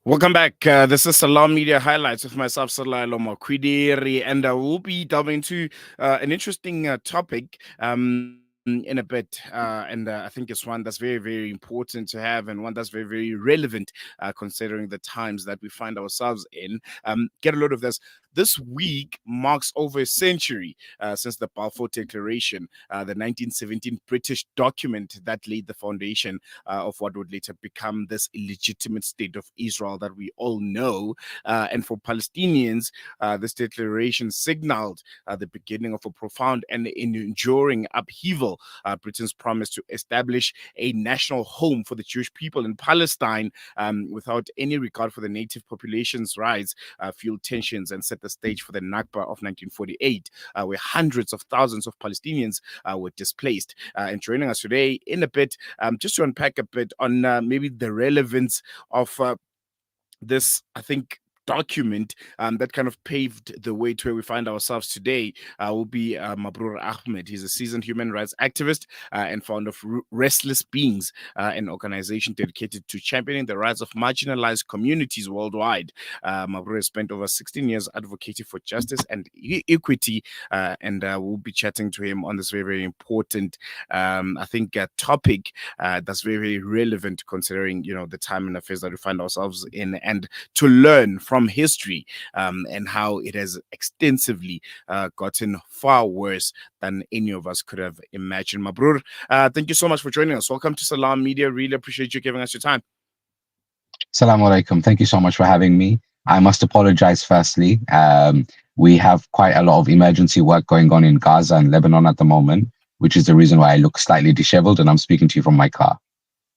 Welcome back. This is Salam Media Highlights with myself, Salah Lomakwidiri, and we'll be delving into an interesting topic in a bit. And I think it's one that's very, very important to have and one that's very, very relevant considering the times that we find ourselves in. Get a load of this. This week marks over a century since the Balfour Declaration, the 1917 British document that laid the foundation of what would later become this illegitimate state of Israel that we all know. And for Palestinians, this declaration signaled the beginning of a profound and enduring upheaval. Britain's promise to establish a national home for the Jewish people in Palestine without any regard for the native population's rights fueled tensions and set the stage for the Nakba of 1948, where hundreds of thousands of Palestinians were displaced. And joining us today in a bit, just to unpack a bit on maybe the relevance of this, I think, document that kind of paved the way to where we find ourselves today will be Mabrur Ahmed. He's a seasoned human rights activist and founder of Restless Beings, an organization dedicated to championing the rights of marginalized communities worldwide. Mabrur has spent over 16 years advocating for justice and equity, and we'll be chatting to him on this very, very important, I think, topic that's very, very relevant considering, the time and affairs that we find ourselves in, and to learn from history and how it has extensively gotten far worse than any of us could have imagined. Mabrur, thank you so much for joining us. Welcome to Salam Media. Really appreciate you giving us your time. Assalamu alaikum. Thank you so much for having me. I must apologize firstly. We have quite a lot of emergency work going on in Gaza and Lebanon at the moment, which is the reason why I look slightly disheveled and I'm speaking to you from my car.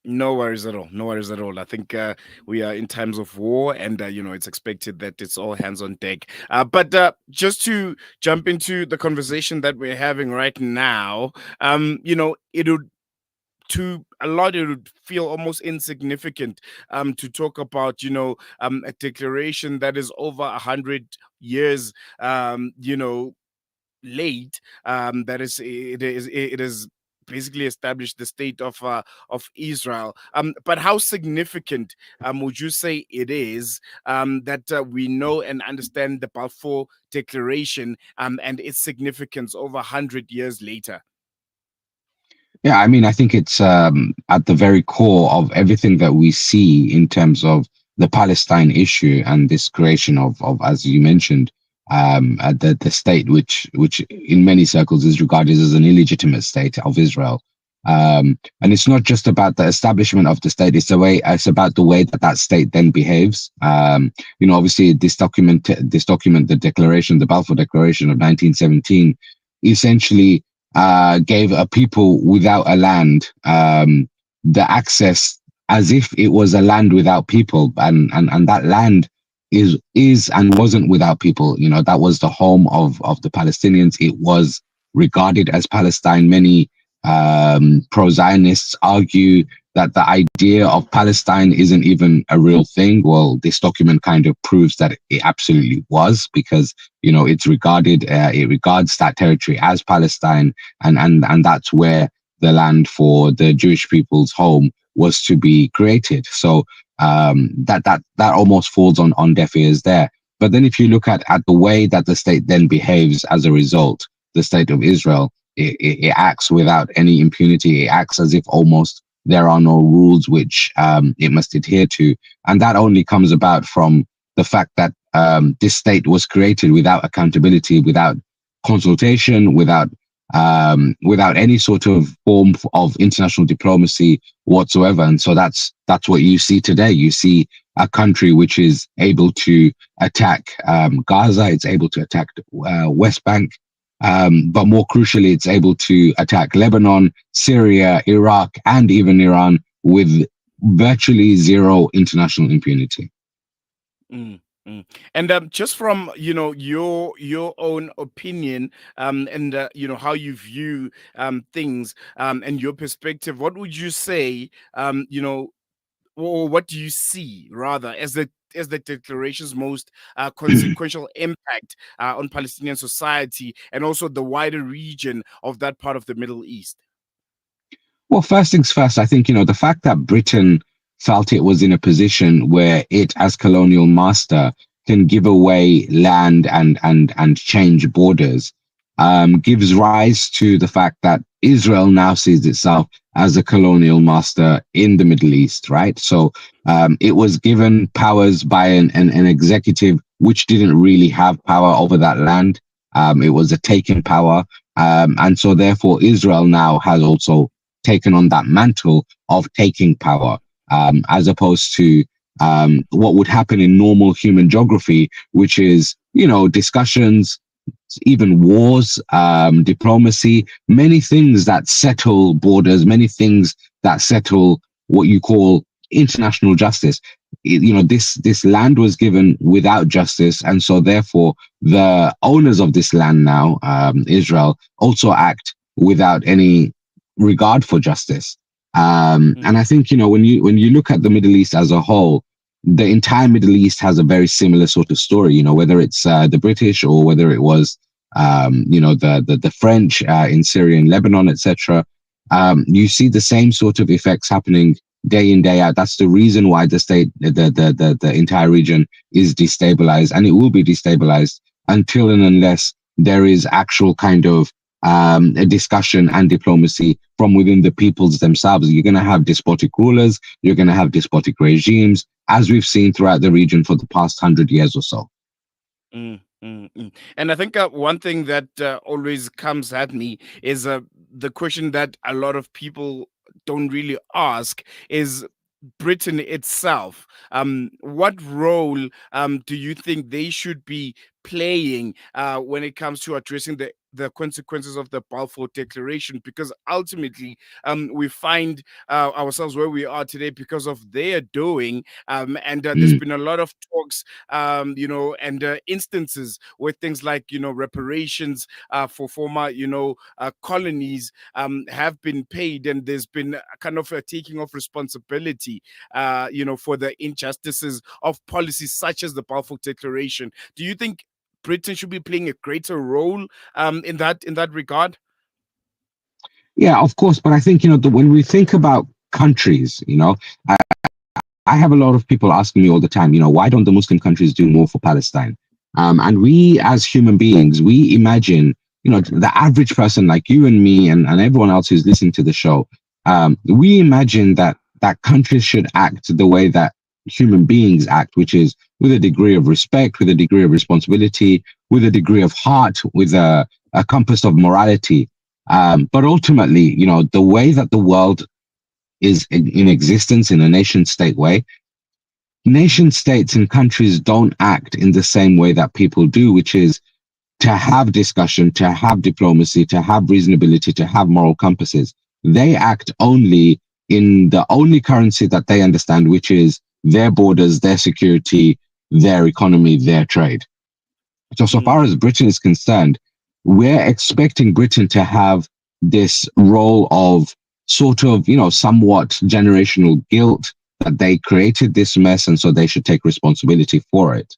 No worries at all. No worries at all. I think we are in times of war, and it's expected that it's all hands on deck. But just to jump into the conversation that we're having right now, it would to a lot it would feel almost insignificant to talk about a declaration that is over 100 years late. That it is basically established the state of Israel. But how significant would you say it is that we know and understand the Balfour Declaration and its significance over 100 years later? Yeah, I mean, I think it's at the very core of everything that we see in terms of the Palestine issue and this creation of as you mentioned, the state, which in many circles is regarded as an illegitimate state of Israel. And it's not just about the establishment of the state; it's about the way that that state then behaves. Obviously, this document, the declaration, the Balfour Declaration of 1917, essentially gave a people without a land the access as if it was a land without people, and that land is and wasn't without people. That was the home of the Palestinians. It was regarded as Palestine. Many pro-Zionists argue that the idea of Palestine isn't even a real thing. Well, this document kind of proves that it absolutely was, because it regards that territory as Palestine, and that's where the land for the Jewish people's home was to be created. So that almost falls on deaf ears there. But then if you look at the way that the state then behaves as a result, the state of Israel, it acts without any impunity. It acts as if almost there are no rules which it must adhere to. And that only comes about from the fact that this state was created without accountability, without consultation, without any sort of form of international diplomacy whatsoever. And so that's what you see today. You see a country which is able to attack Gaza, it's able to attack West Bank, but more crucially, it's able to attack Lebanon, Syria, Iraq, and even Iran with virtually zero international impunity. Mm. And just from your own opinion and how you view things and your perspective, what would you say or what do you see rather as the declaration's most consequential impact on Palestinian society and also the wider region of that part of the Middle East? Well, first things first, I think, the fact that Britain felt it was in a position where it, as colonial master, can give away land and change borders, gives rise to the fact that Israel now sees itself as a colonial master in the Middle East, right? So it was given powers by an executive which didn't really have power over that land. It was a taken power. And so therefore Israel now has also taken on that mantle of taking power, as opposed to what would happen in normal human geography, which is, discussions, even wars, diplomacy, many things that settle borders, many things that settle what you call international justice. This land was given without justice, and so therefore the owners of this land now, Israel, also act without any regard for justice. And I think, when you look at the Middle East as a whole, the entire Middle East has a very similar sort of story, whether it's the British or whether it was, the French in Syria and Lebanon, etc. You see the same sort of effects happening day in, day out. That's the reason why the entire region is destabilized, and it will be destabilized until and unless there is actual kind of a discussion and diplomacy from within the peoples themselves. You're going to have despotic rulers, you're going to have despotic regimes, as we've seen throughout the region for the past 100 years or so. And I think one thing that always comes at me is the question that a lot of people don't really ask is Britain itself. What role do you think they should be playing when it comes to addressing the consequences of the Balfour Declaration? Because ultimately, we find ourselves where we are today because of their doing. And there's been a lot of talks, and instances where things like, reparations for former, colonies have been paid, and there's been a kind of a taking of responsibility, for the injustices of policies such as the Balfour Declaration. Do you think Britain should be playing a greater role in that regard? Yeah, of course. But I think, when we think about countries, I have a lot of people asking me all the time, why don't the Muslim countries do more for Palestine? And we, as human beings, we imagine, the average person like you and me and everyone else who's listening to the show, we imagine that countries should act the way that human beings act, which is with a degree of respect, with a degree of responsibility, with a degree of heart, with a compass of morality. But ultimately, the way that the world is in existence in a nation state way, nation states and countries don't act in the same way that people do, which is to have discussion, to have diplomacy, to have reasonability, to have moral compasses. They act only in the only currency that they understand, which is their borders, their security, their economy, their trade. So far as Britain is concerned, we're expecting Britain to have this role of sort of, somewhat generational guilt that they created this mess, and so they should take responsibility for it.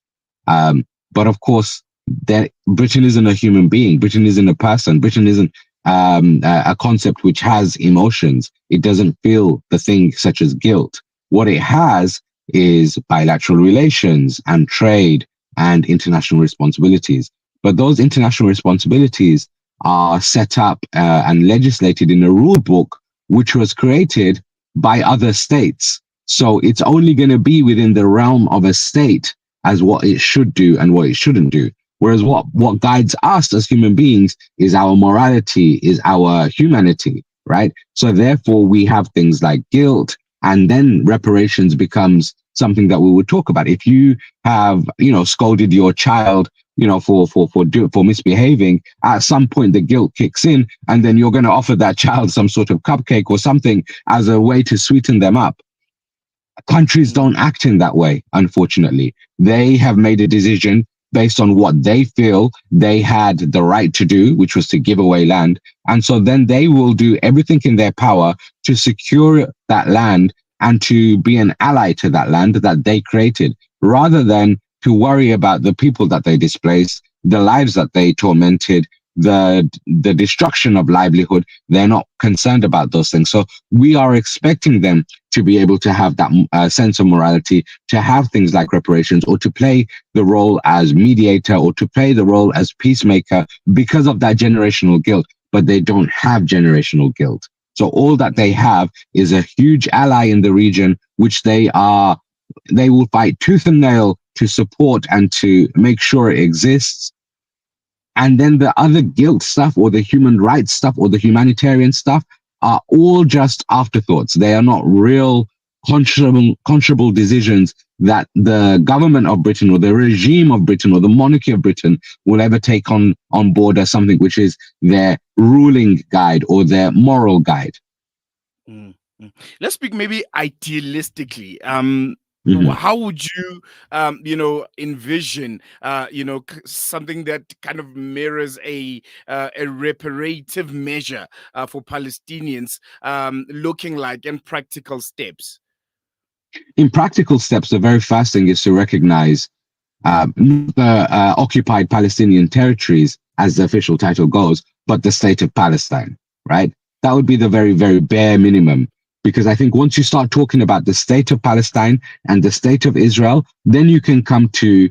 But of course, Britain isn't a human being. Britain isn't a person. Britain isn't a concept which has emotions. It doesn't feel the thing such as guilt. What it has is bilateral relations and trade and international responsibilities. But those international responsibilities are set up and legislated in a rule book which was created by other states. So it's only going to be within the realm of a state as what it should do and what it shouldn't do. Whereas what guides us as human beings is our morality, is our humanity, right? So therefore we have things like guilt, and then reparations becomes something that we would talk about. If you have, scolded your child, for misbehaving, at some point the guilt kicks in, and then you're going to offer that child some sort of cupcake or something as a way to sweeten them up. Countries don't act in that way, unfortunately. They have made a decision based on what they feel they had the right to do, which was to give away land. And so then they will do everything in their power to secure that land and to be an ally to that land that they created, rather than to worry about the people that they displaced, the lives that they tormented, the destruction of livelihood. They're not concerned about those things. So we are expecting them to be able to have that sense of morality, to have things like reparations, or to play the role as mediator, or to play the role as peacemaker because of that generational guilt. But they don't have generational guilt. So all that they have is a huge ally in the region, which they will fight tooth and nail to support and to make sure it exists. And then the other guilt stuff, or the human rights stuff, or the humanitarian stuff are all just afterthoughts. They are not real conscionable decisions that the government of Britain, or the regime of Britain, or the monarchy of Britain will ever take on board as something which is their ruling guide or their moral guide. Let's speak maybe idealistically. Mhm. How would you, envision, something that kind of mirrors a reparative measure for Palestinians looking like, in practical steps? In practical steps, the very first thing is to recognize not the occupied Palestinian territories, as the official title goes, but the state of Palestine, right? That would be the very, very bare minimum. Because I think once you start talking about the state of Palestine and the state of Israel, then you can come to,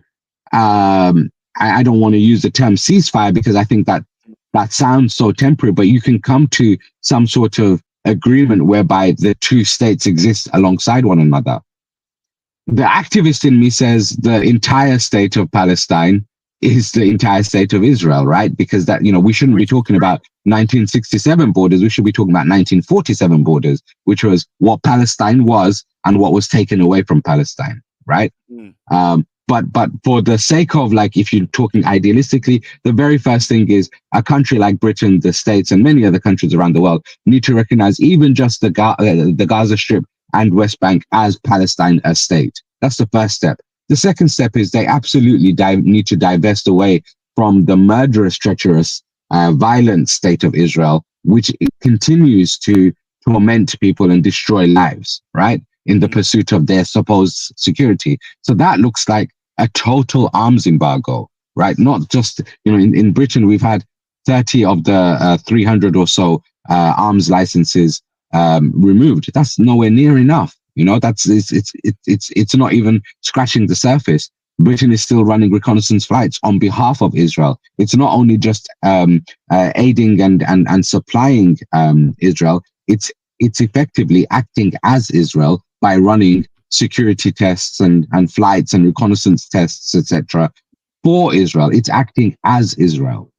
I don't want to use the term ceasefire, because I think that sounds so temporary, but you can come to some sort of agreement whereby the two states exist alongside one another. The activist in me says the entire state of Palestine is the entire state of Israel, right? Because that, we shouldn't be talking about 1967 borders. We should be talking about 1947 borders, which was what Palestine was and what was taken away from Palestine, right? But for the sake of, like, if you're talking idealistically, the very first thing is a country like Britain, the States, and many other countries around the world need to recognize even just the Gaza Strip and West Bank as Palestine a state. That's the first step. The second step is they absolutely need to divest away from the murderous, treacherous, violent state of Israel, which continues to torment people and destroy lives, right? In the pursuit of their supposed security. So that looks like a total arms embargo, right? Not just, in Britain, we've had 30 of the 300 or so arms licenses removed. That's nowhere near enough. It's not even scratching the surface. Britain is still running reconnaissance flights on behalf of Israel. It's not only just aiding and supplying Israel. It's effectively acting as Israel by running security tests and flights and reconnaissance tests, etc., for Israel. It's acting as Israel.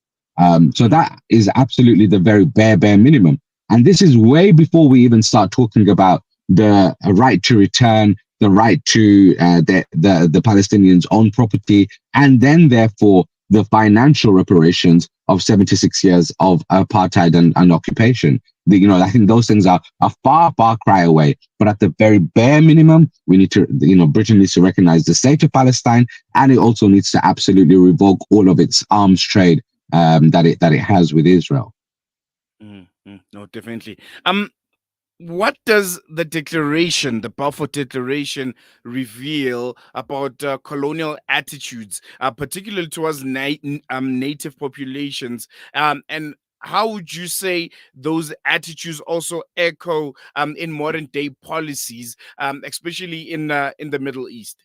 So that is absolutely the very bare minimum. And this is way before we even start talking about the right to return, the right to the Palestinians' own property, and then therefore the financial reparations of 76 years of apartheid and occupation. I think those things are a far cry away. But at the very bare minimum, we need to, Britain needs to recognize the state of Palestine, and it also needs to absolutely revoke all of its arms trade that it has with Israel. No, definitely. What does the declaration, the Balfour Declaration, reveal about colonial attitudes, particularly towards native populations? And how would you say those attitudes also echo in modern day policies, especially in the Middle East?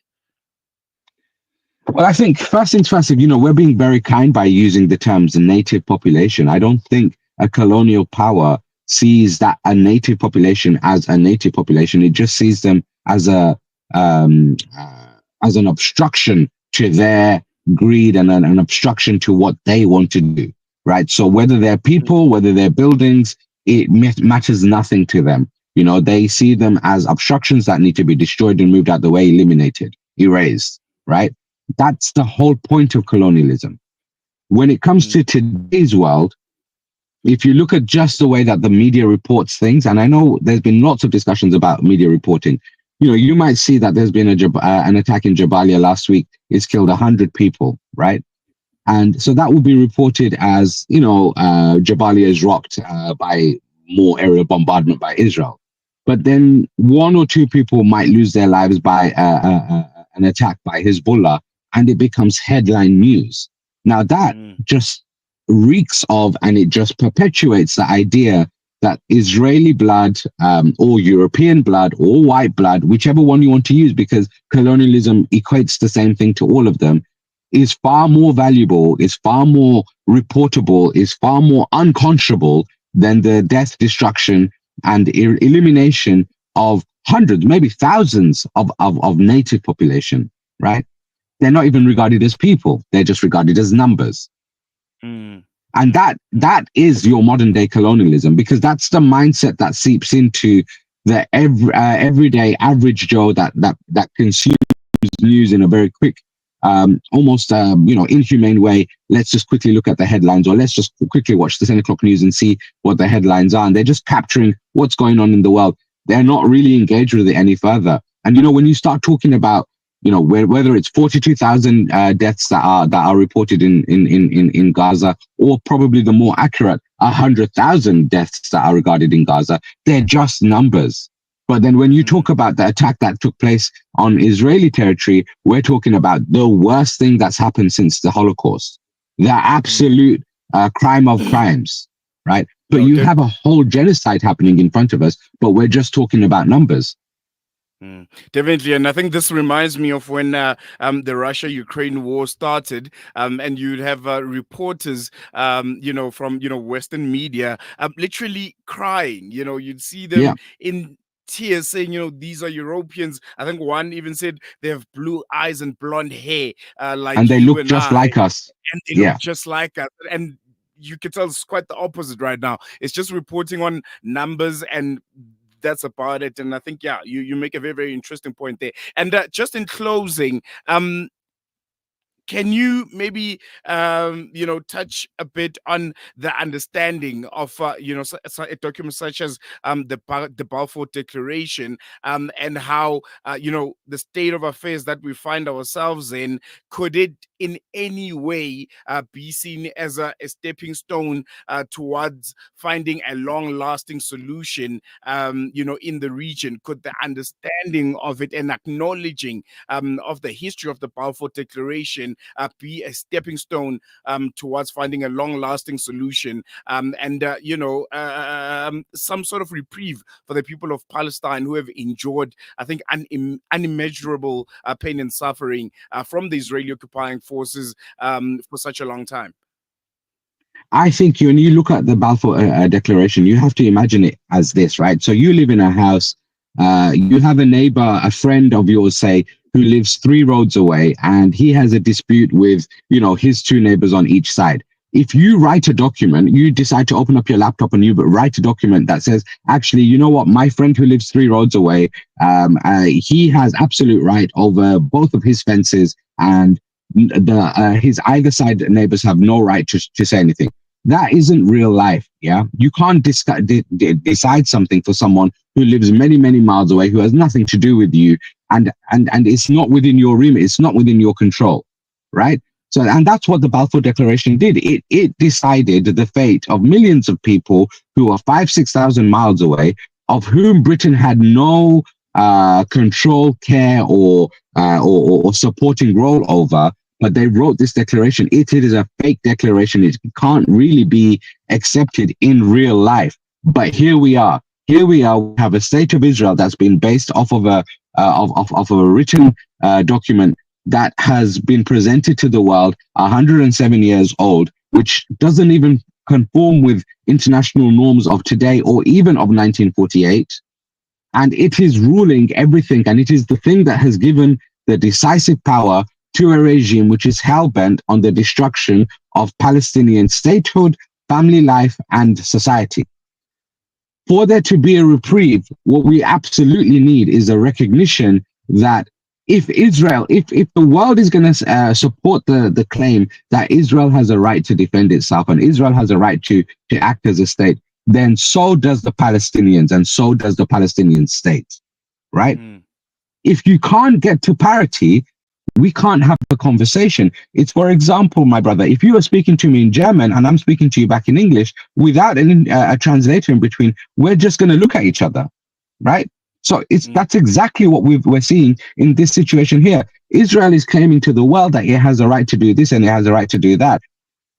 Well, I think first things first, we're being very kind by using the terms native population. I don't think a colonial power sees that a native population as a native population. It just sees them as an obstruction to their greed and an obstruction to what they want to do, right? So whether they're people, whether they're buildings, it matters nothing to them. They see them as obstructions that need to be destroyed and moved out the way, eliminated, erased, right? That's the whole point of colonialism. When it comes to today's world, if you look at just the way that the media reports things, and I know there's been lots of discussions about media reporting, you might see that there's been an attack in Jabalia last week. It's killed 100 people, right? And so that will be reported as, Jabalia is rocked by more aerial bombardment by Israel. But then one or two people might lose their lives by an attack by Hezbollah, and it becomes headline news. Now that just reeks of, and it just perpetuates the idea that Israeli blood, or European blood, or white blood, whichever one you want to use, because colonialism equates the same thing to all of them, is far more valuable, is far more reportable, is far more unconscionable than the death, destruction, and elimination of hundreds, maybe thousands of native population, right? They're not even regarded as people. They're just regarded as numbers. Mm. And that is your modern day colonialism, because that's the mindset that seeps into the everyday average Joe that consumes news in a very quick, almost inhumane way. Let's just quickly look at the headlines, or let's just quickly watch the 10 o'clock news and see what the headlines are. And they're just capturing what's going on in the world. They're not really engaged with it any further. And when you start talking about whether it's 42,000 deaths that are reported in Gaza, or probably the more accurate 100,000 deaths that are regarded in Gaza, they're just numbers. But then when you talk about the attack that took place on Israeli territory, we're talking about the worst thing that's happened since the Holocaust, the absolute crime of crimes, right? But you have a whole genocide happening in front of us, but we're just talking about numbers. Definitely, and I think this reminds me of when the Russia-Ukraine war started, and you'd have reporters, from Western media, literally crying. You'd see them in tears, saying, these are Europeans. I think one even said they have blue eyes and blonde hair, like and they you look and just I, like us, and they look just like us, and you can tell it's quite the opposite right now. It's just reporting on numbers, and that's about it. And I think, you make a very, very interesting point there. And just in closing, can you maybe touch a bit on the understanding of a document such as the Balfour Declaration, and how the state of affairs that we find ourselves in, could it in any way be seen as a stepping stone towards finding a long-lasting solution in the region? Could the understanding of it and acknowledging of the history of the Balfour Declaration be a stepping stone towards finding a long-lasting solution, and some sort of reprieve for the people of Palestine who have endured, I think, unimaginable pain and suffering from the Israeli occupying forces for such a long time? I think when you look at the Balfour Declaration, you have to imagine it as this, right? So you live in a house, you have a neighbor, a friend of yours, say, who lives 3 roads away, and he has a dispute with, his 2 neighbors on each side. If you write a document, you decide to open up your laptop and you write a document that says, actually, you know what, my friend who lives 3 roads away, he has absolute right over both of his fences, and his either side neighbors have no right to say anything. That isn't real life. Yeah, you can't decide something for someone who lives many, many miles away, who has nothing to do with you, and it's not within your remit, it's not within your control, right? So, and that's what the Balfour Declaration did. It decided the fate of millions of people who are 5,000-6,000 miles away, of whom Britain had no control, care, or supporting role over. But they wrote this declaration. It is a fake declaration. It can't really be accepted in real life. But here we are. Here we are. We have a state of Israel that's been based off of a written document that has been presented to the world, 107 years old, which doesn't even conform with international norms of today or even of 1948. And it is ruling everything. And it is the thing that has given the decisive power to a regime which is hell-bent on the destruction of Palestinian statehood, family life, and society. For there to be a reprieve, what we absolutely need is a recognition that if the world is going to support the claim that Israel has a right to defend itself and Israel has a right to act as a state, then so does the Palestinians, and so does the Palestinian state, right? If you can't get to parity, we can't have a conversation. It's, for example, my brother, if you are speaking to me in German and I'm speaking to you back in English without a translator in between, we're just going to look at each other, right? So that's exactly what we're seeing in this situation here. Israel is claiming to the world that it has a right to do this and it has a right to do that.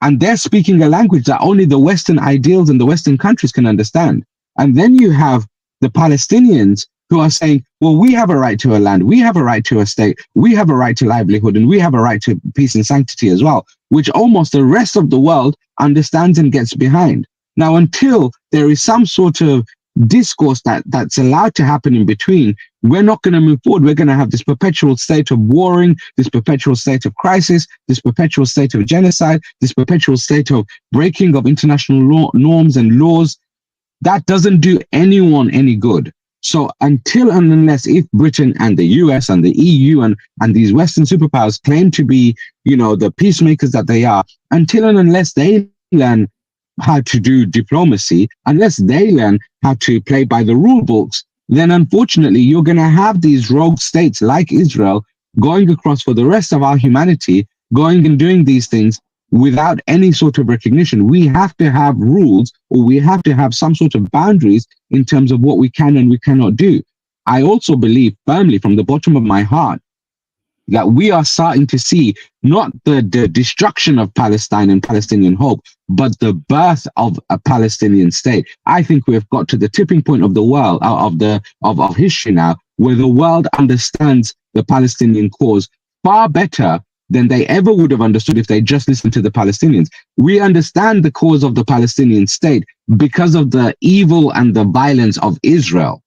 And they're speaking a language that only the Western ideals and the Western countries can understand. And then you have the Palestinians who are saying, well, we have a right to a land, we have a right to a state, we have a right to livelihood, and we have a right to peace and sanctity as well, which almost the rest of the world understands and gets behind. Now, until there is some sort of discourse that's allowed to happen in between, we're not going to move forward. We're going to have this perpetual state of warring, this perpetual state of crisis, this perpetual state of genocide, this perpetual state of breaking of international norms and laws. That doesn't do anyone any good. So until and unless if Britain and the US and the EU and these Western superpowers claim to be, the peacemakers that they are, until and unless they learn how to do diplomacy, unless they learn how to play by the rule books, then unfortunately you're going to have these rogue states like Israel going across for the rest of our humanity, going and doing these things without any sort of recognition. We have to have rules, or we have to have some sort of boundaries in terms of what we can and we cannot do. I also believe firmly from the bottom of my heart that we are starting to see not the destruction of Palestine and Palestinian hope, but the birth of a Palestinian state. I think we have got to the tipping point of the world, of history now, where the world understands the Palestinian cause far better than they ever would have understood if they just listened to the Palestinians. We understand the cause of the Palestinian state because of the evil and the violence of Israel.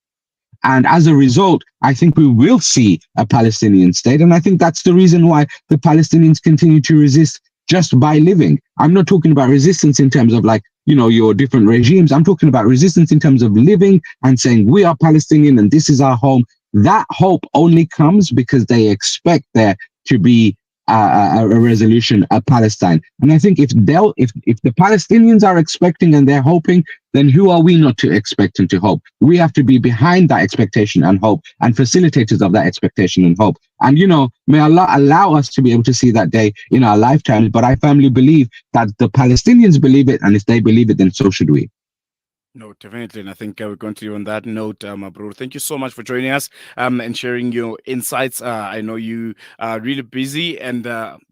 And as a result, I think we will see a Palestinian state. And I think that's the reason why the Palestinians continue to resist just by living. I'm not talking about resistance in terms of your different regimes. I'm talking about resistance in terms of living and saying we are Palestinian and this is our home. That hope only comes because they expect there to be a resolution of Palestine. And I think if the Palestinians are expecting and they're hoping, then who are we not to expect and to hope? We have to be behind that expectation and hope and facilitators of that expectation and hope. And, may Allah allow us to be able to see that day in our lifetimes. But I firmly believe that the Palestinians believe it. And if they believe it, then so should we. No, definitely. And I think we're going to do on that note, Mabrur. Thank you so much for joining us and sharing your insights. I know you are really busy and,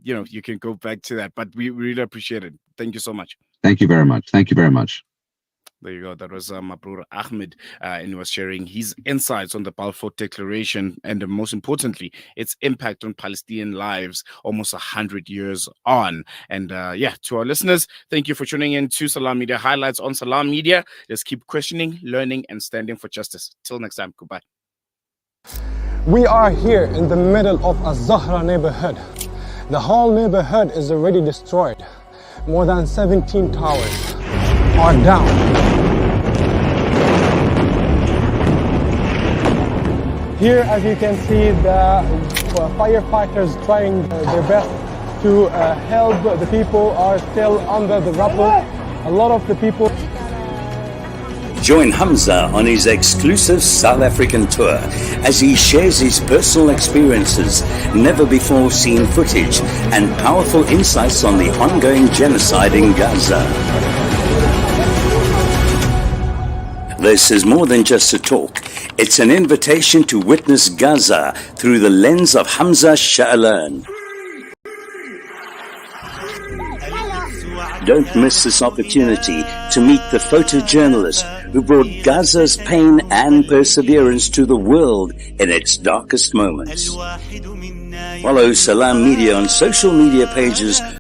you can go back to that, but we really appreciate it. Thank you so much. Thank you very much. Thank you very much. There you go. That was Mabrur Ahmed, and he was sharing his insights on the Balfour Declaration and, most importantly, its impact on Palestinian lives almost 100 years on. And to our listeners, thank you for tuning in to Salam Media Highlights on Salam Media. Let's keep questioning, learning, and standing for justice. Till next time, goodbye. We are here in the middle of a Zahra neighborhood. The whole neighborhood is already destroyed. More than 17 towers are down. Here, as you can see, the firefighters trying their best to help. The people are still under the rubble. A lot of the people. Join Hamza on his exclusive South African tour as he shares his personal experiences, never before seen footage, and powerful insights on the ongoing genocide in Gaza. This is more than just a talk. It's an invitation to witness Gaza through the lens of Hamza Sha'alan. Don't miss this opportunity to meet the photojournalist who brought Gaza's pain and perseverance to the world in its darkest moments. Follow Salam Media on social media pages